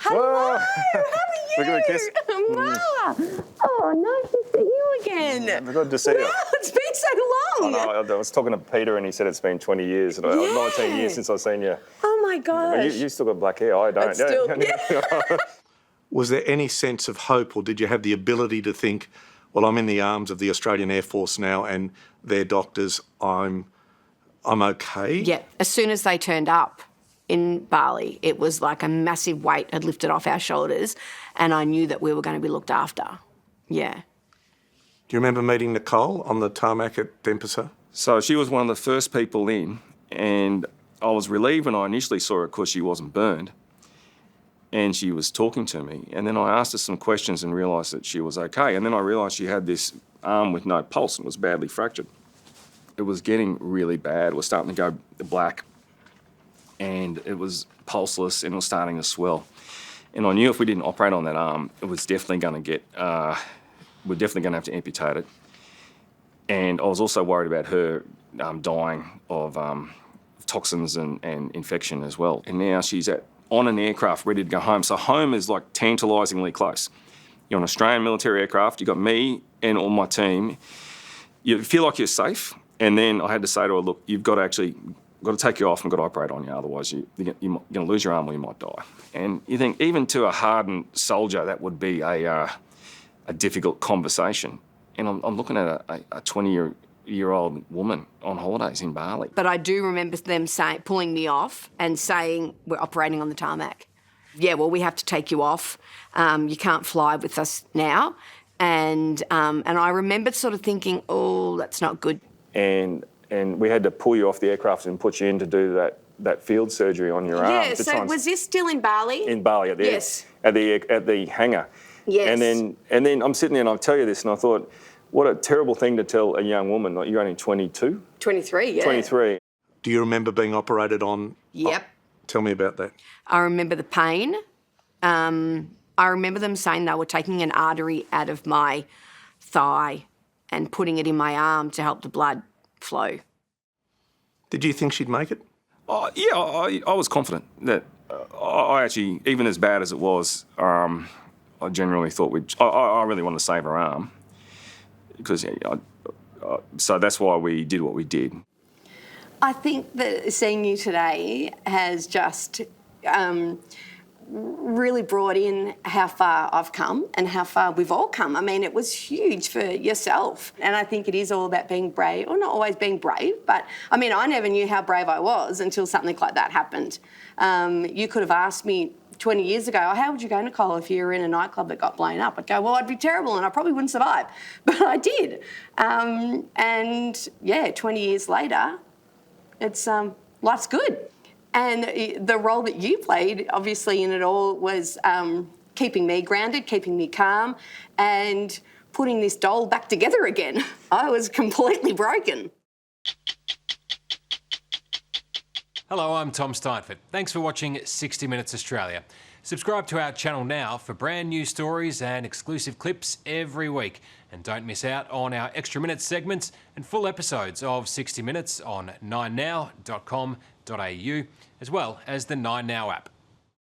Hello, Whoa. how are you? Look at the kiss. Ma. Oh, nice to see you again. Good to see you. Wow, it's been so long. I was talking to Peter and he said it's been 20 years. And 19 years since I've seen you. Oh my gosh. Well, you still got black hair. I don't. Was there any sense of hope, or did you have the ability to think, well, I'm in the arms of the Australian Air Force now and their doctors, I'm okay? Yeah, as soon as they turned up in Bali, it was like a massive weight had lifted off our shoulders and I knew that we were going to be looked after. Yeah. Do you remember meeting Nicole on the tarmac at Denpasar? So she was one of the first people in, and I was relieved when I initially saw her because she wasn't burned. And she was talking to me. And then I asked her some questions and realised that she was okay. And then I realised she had this arm with no pulse and was badly fractured. It was getting really bad. It was starting to go black. And it was pulseless and it was starting to swell. And I knew if we didn't operate on that arm, it was definitely going to get, we're definitely going to have to amputate it. And I was also worried about her dying of toxins and infection as well. And now she's on an aircraft ready to go home. So home is like tantalisingly close. You're on an Australian military aircraft, you've got me and all my team. You feel like you're safe. And then I had to say to her, look, you've got to take you off and got to operate on you, otherwise you're going to lose your arm or you might die. And you think, even to a hardened soldier, that would be a difficult conversation. And I'm looking at a 20-year-old woman on holidays in Bali. But I do remember them pulling me off and saying, we're operating on the tarmac. Yeah, well, we have to take you off. You can't fly with us now. And I remembered sort of thinking, oh, that's not good. And we had to pull you off the aircraft and put you in to do that field surgery on your arm. Yeah, so was this still in Bali? In Bali, at the hangar. Yes. And then I'm sitting there and I tell you this and I thought, what a terrible thing to tell a young woman. Like, you're only 22? 23, yeah. 23. Do you remember being operated on? Yep. Tell me about that. I remember the pain. I remember them saying they were taking an artery out of my thigh and putting it in my arm to help the blood flow. Did you think she'd make it? Yeah, I was confident that I actually, even as bad as it was, I generally thought I really wanted to save her arm. Because, so that's why we did what we did. I think that seeing you today has just really brought in how far I've come and how far we've all come. I mean, it was huge for yourself. And I think it is all about being brave, or not always being brave, but I mean, I never knew how brave I was until something like that happened. You could have asked me 20 years ago, how would you go, Nicole, if you were in a nightclub that got blown up? I'd go, well, I'd be terrible and I probably wouldn't survive. But I did. And yeah, 20 years later, it's life's good. And the role that you played, obviously, in it all was keeping me grounded, keeping me calm, and putting this doll back together again. I was completely broken. Hello, I'm Tom Steinfort. Thanks for watching 60 Minutes Australia. Subscribe to our channel now for brand new stories and exclusive clips every week. And don't miss out on our Extra Minutes segments and full episodes of 60 Minutes on 9now.com.au, as well as the 9Now app.